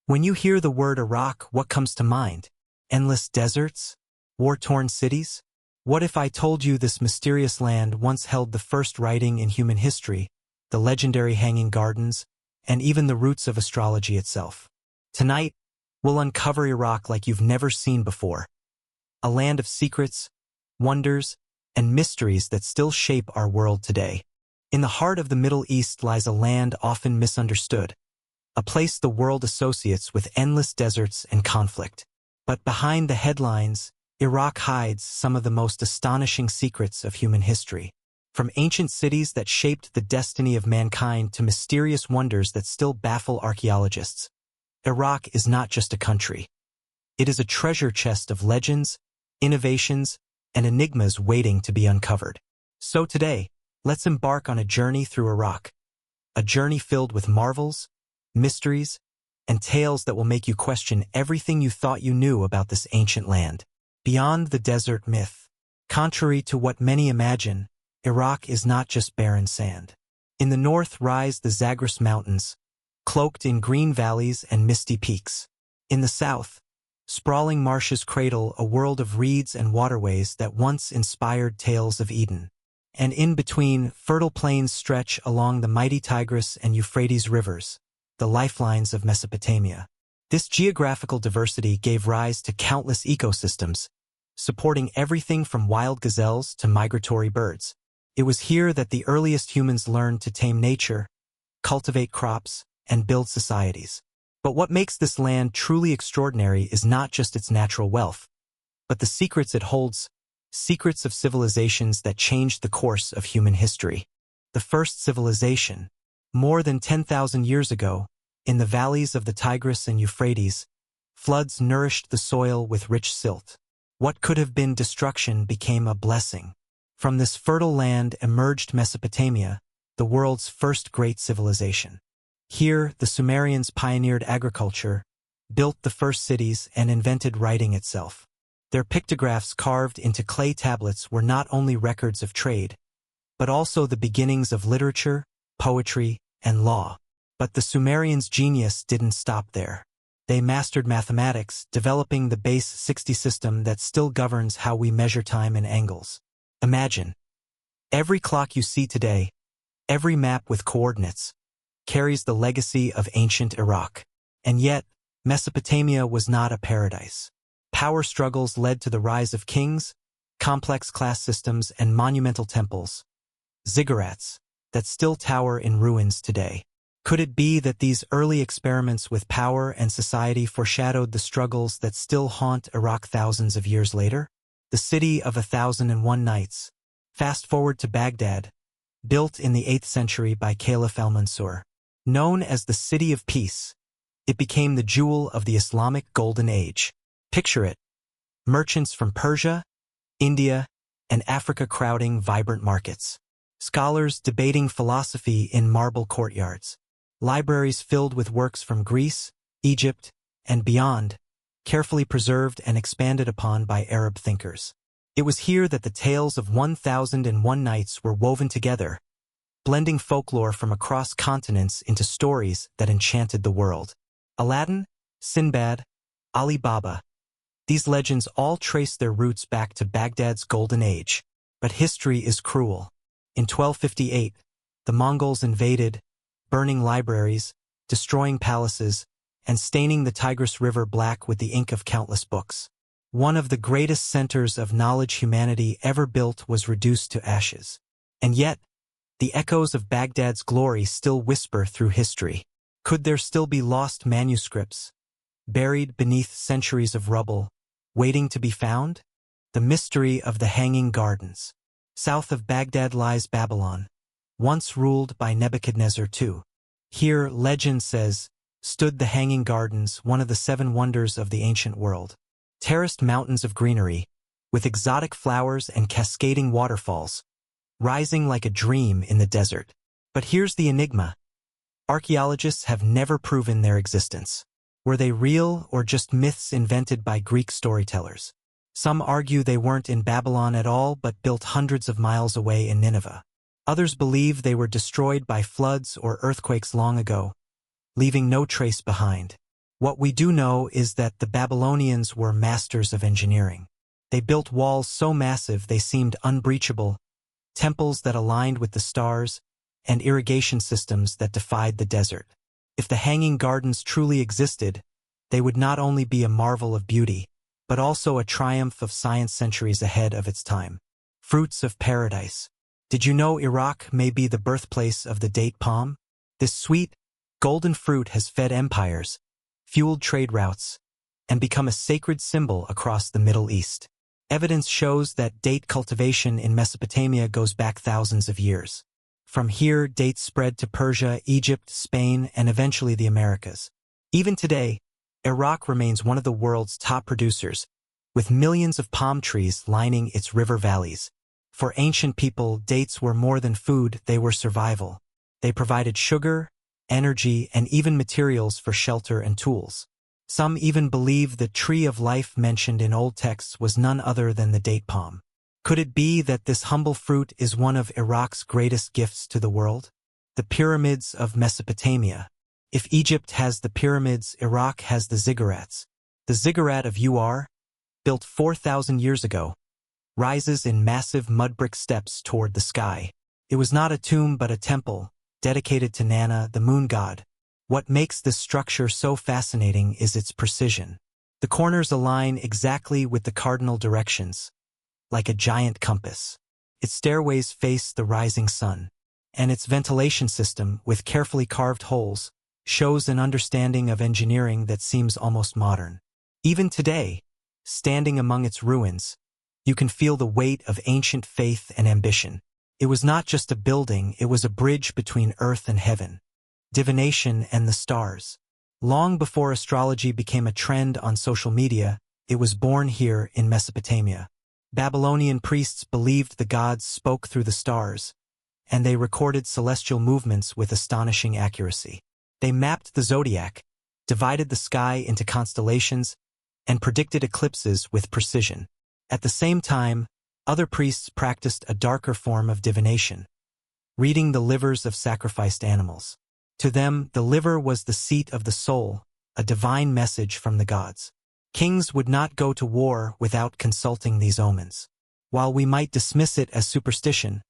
When you hear the word Iraq, what comes to mind? Endless deserts? War-torn cities? What if I told you this mysterious land once held the first writing in human history, the legendary Hanging Gardens, and even the roots of astrology itself? Tonight, we'll uncover Iraq like you've never seen before. A land of secrets, wonders, and mysteries that still shape our world today. In the heart of the Middle East lies a land often misunderstood, a place the world associates with endless deserts and conflict. But behind the headlines, Iraq hides some of the most astonishing secrets of human history. From ancient cities that shaped the destiny of mankind to mysterious wonders that still baffle archaeologists, Iraq is not just a country. It is a treasure chest of legends, innovations, and enigmas waiting to be uncovered. So today, let's embark on a journey through Iraq. A journey filled with marvels, mysteries, and tales that will make you question everything you thought you knew about this ancient land. Beyond the desert myth, contrary to what many imagine, Iraq is not just barren sand. In the north rise the Zagros Mountains, cloaked in green valleys and misty peaks. In the south, sprawling marshes cradle a world of reeds and waterways that once inspired tales of Eden. And in between, fertile plains stretch along the mighty Tigris and Euphrates rivers, the lifelines of Mesopotamia. This geographical diversity gave rise to countless ecosystems, supporting everything from wild gazelles to migratory birds. It was here that the earliest humans learned to tame nature, cultivate crops, and build societies. But what makes this land truly extraordinary is not just its natural wealth, but the secrets it holds, secrets of civilizations that changed the course of human history. The first civilization, more than 10,000 years ago, in the valleys of the Tigris and Euphrates, floods nourished the soil with rich silt. What could have been destruction became a blessing. From this fertile land emerged Mesopotamia, the world's first great civilization. Here, the Sumerians pioneered agriculture, built the first cities, and invented writing itself. Their pictographs carved into clay tablets were not only records of trade, but also the beginnings of literature, poetry, and law. But the Sumerians' genius didn't stop there. They mastered mathematics, developing the base 60 system that still governs how we measure time and angles. Imagine, every clock you see today, every map with coordinates, carries the legacy of ancient Iraq. And yet, Mesopotamia was not a paradise. Power struggles led to the rise of kings, complex class systems, and monumental temples, ziggurats, that still tower in ruins today. Could it be that these early experiments with power and society foreshadowed the struggles that still haunt Iraq thousands of years later? The city of 1001 Nights. Fast forward to Baghdad, built in the 8th century by Caliph al-Mansur. Known as the City of Peace, it became the jewel of the Islamic Golden Age. Picture it. Merchants from Persia, India, and Africa crowding vibrant markets. Scholars debating philosophy in marble courtyards. Libraries filled with works from Greece, Egypt, and beyond, carefully preserved and expanded upon by Arab thinkers. It was here that the tales of 1001 Nights were woven together, blending folklore from across continents into stories that enchanted the world. Aladdin, Sinbad, Ali Baba. These legends all trace their roots back to Baghdad's Golden Age. But history is cruel. In 1258, the Mongols invaded, burning libraries, destroying palaces, and staining the Tigris River black with the ink of countless books. One of the greatest centers of knowledge humanity ever built was reduced to ashes. And yet, the echoes of Baghdad's glory still whisper through history. Could there still be lost manuscripts, buried beneath centuries of rubble, waiting to be found? The mystery of the Hanging Gardens. South of Baghdad lies Babylon, once ruled by Nebuchadnezzar II. Here, legend says, stood the Hanging Gardens, one of the 7 wonders of the ancient world. Terraced mountains of greenery, with exotic flowers and cascading waterfalls, rising like a dream in the desert. But here's the enigma. Archaeologists have never proven their existence. Were they real or just myths invented by Greek storytellers? Some argue they weren't in Babylon at all but built hundreds of miles away in Nineveh. Others believe they were destroyed by floods or earthquakes long ago, leaving no trace behind. What we do know is that the Babylonians were masters of engineering. They built walls so massive they seemed unbreachable, temples that aligned with the stars, and irrigation systems that defied the desert. If the Hanging Gardens truly existed, they would not only be a marvel of beauty, but also a triumph of science centuries ahead of its time. Fruits of paradise. Did you know Iraq may be the birthplace of the date palm? This sweet, golden fruit has fed empires, fueled trade routes, and become a sacred symbol across the Middle East. Evidence shows that date cultivation in Mesopotamia goes back thousands of years. From here, dates spread to Persia, Egypt, Spain, and eventually the Americas. Even today, Iraq remains one of the world's top producers, with millions of palm trees lining its river valleys. For ancient people, dates were more than food, they were survival. They provided sugar, energy, and even materials for shelter and tools. Some even believe the tree of life mentioned in old texts was none other than the date palm. Could it be that this humble fruit is one of Iraq's greatest gifts to the world? The pyramids of Mesopotamia. If Egypt has the pyramids, Iraq has the ziggurats. The ziggurat of Ur, built 4,000 years ago, rises in massive mud brick steps toward the sky. It was not a tomb but a temple, dedicated to Nana, the moon god. What makes this structure so fascinating is its precision. The corners align exactly with the cardinal directions, like a giant compass. Its stairways face the rising sun, and its ventilation system, with carefully carved holes, shows an understanding of engineering that seems almost modern. Even today, standing among its ruins, you can feel the weight of ancient faith and ambition. It was not just a building, it was a bridge between earth and heaven, divination and the stars. Long before astrology became a trend on social media, it was born here in Mesopotamia. Babylonian priests believed the gods spoke through the stars, and they recorded celestial movements with astonishing accuracy. They mapped the zodiac, divided the sky into constellations, and predicted eclipses with precision. At the same time, other priests practiced a darker form of divination, reading the livers of sacrificed animals. To them, the liver was the seat of the soul, a divine message from the gods. Kings would not go to war without consulting these omens. While we might dismiss it as superstition,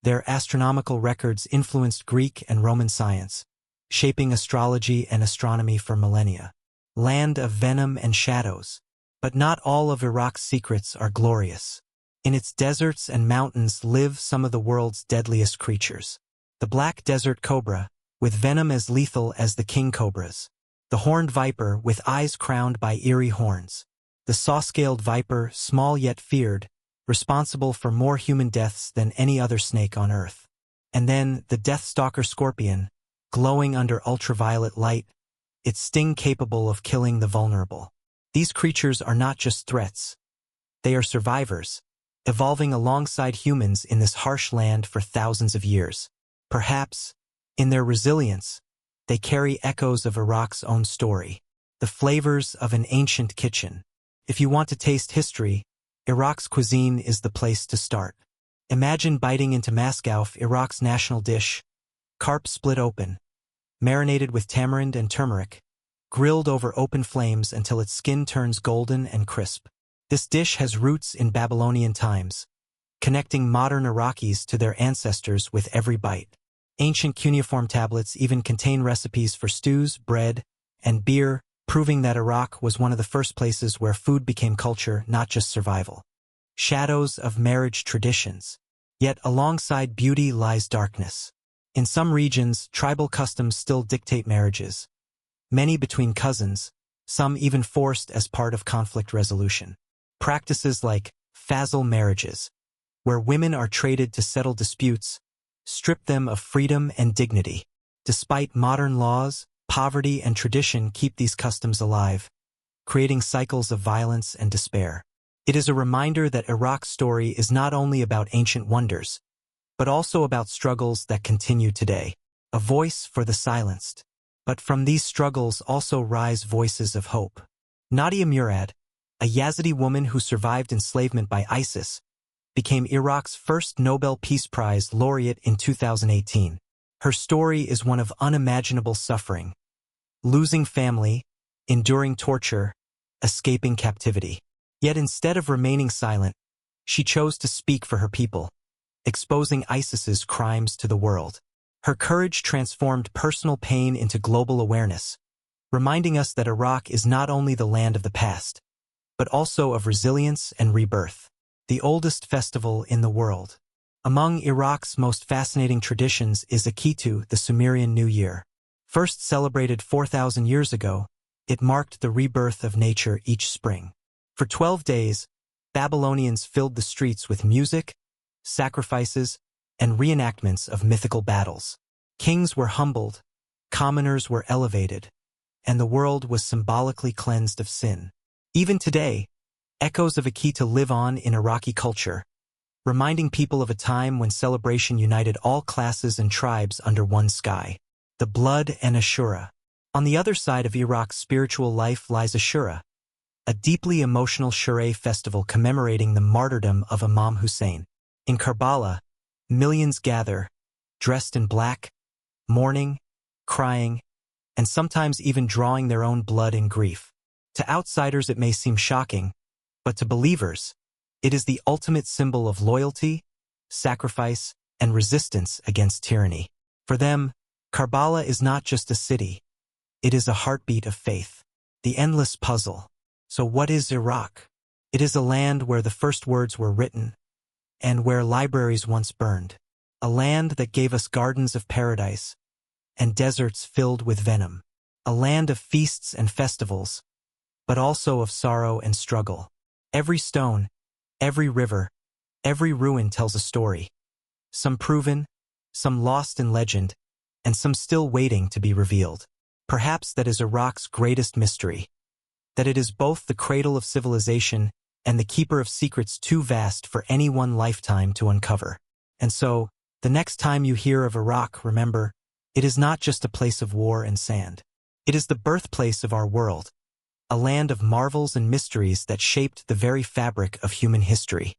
their astronomical records influenced Greek and Roman science, shaping astrology and astronomy for millennia. Land of venom and shadows. But not all of Iraq's secrets are glorious. In its deserts and mountains live some of the world's deadliest creatures. The black desert cobra, with venom as lethal as the king cobras. The horned viper, with eyes crowned by eerie horns. The saw-scaled viper, small yet feared, responsible for more human deaths than any other snake on Earth. And then the deathstalker scorpion, glowing under ultraviolet light, its sting capable of killing the vulnerable. These creatures are not just threats. They are survivors, evolving alongside humans in this harsh land for thousands of years. Perhaps, in their resilience, they carry echoes of Iraq's own story, the flavors of an ancient kitchen. If you want to taste history, Iraq's cuisine is the place to start. Imagine biting into maskauf, Iraq's national dish, carp split open, marinated with tamarind and turmeric, grilled over open flames until its skin turns golden and crisp. This dish has roots in Babylonian times, connecting modern Iraqis to their ancestors with every bite. Ancient cuneiform tablets even contain recipes for stews, bread, and beer, proving that Iraq was one of the first places where food became culture, not just survival. Shadows of marriage traditions. Yet alongside beauty lies darkness. In some regions, tribal customs still dictate marriages, many between cousins, some even forced as part of conflict resolution. Practices like fazl marriages, where women are traded to settle disputes, strip them of freedom and dignity. Despite modern laws, poverty and tradition keep these customs alive, creating cycles of violence and despair. It is a reminder that Iraq's story is not only about ancient wonders, but also about struggles that continue today. A voice for the silenced. But from these struggles also rise voices of hope. Nadia Murad, a Yazidi woman who survived enslavement by ISIS, became Iraq's first Nobel Peace Prize laureate in 2018. Her story is one of unimaginable suffering. Losing family, enduring torture, escaping captivity. Yet instead of remaining silent, she chose to speak for her people, exposing ISIS's crimes to the world. Her courage transformed personal pain into global awareness, reminding us that Iraq is not only the land of the past, but also of resilience and rebirth. The oldest festival in the world. Among Iraq's most fascinating traditions is Akitu, the Sumerian New Year. First celebrated 4,000 years ago, it marked the rebirth of nature each spring. For 12 days, Babylonians filled the streets with music, sacrifices, and reenactments of mythical battles. Kings were humbled, commoners were elevated, and the world was symbolically cleansed of sin. Even today, echoes of Akita live on in Iraqi culture, reminding people of a time when celebration united all classes and tribes under one sky. The blood and Ashura. On the other side of Iraq's spiritual life lies Ashura, a deeply emotional Shureh festival commemorating the martyrdom of Imam Hussein. In Karbala, millions gather, dressed in black, mourning, crying, and sometimes even drawing their own blood in grief. To outsiders it may seem shocking, but to believers, it is the ultimate symbol of loyalty, sacrifice, and resistance against tyranny. For them, Karbala is not just a city, it is a heartbeat of faith. The endless puzzle. So what is Iraq? It is a land where the first words were written, and where libraries once burned. A land that gave us gardens of paradise, and deserts filled with venom. A land of feasts and festivals, but also of sorrow and struggle. Every stone, every river, every ruin tells a story. Some proven, some lost in legend, and some still waiting to be revealed. Perhaps that is Iraq's greatest mystery, that it is both the cradle of civilization and the keeper of secrets too vast for any one lifetime to uncover. And so, the next time you hear of Iraq, remember, it is not just a place of war and sand. It is the birthplace of our world, a land of marvels and mysteries that shaped the very fabric of human history.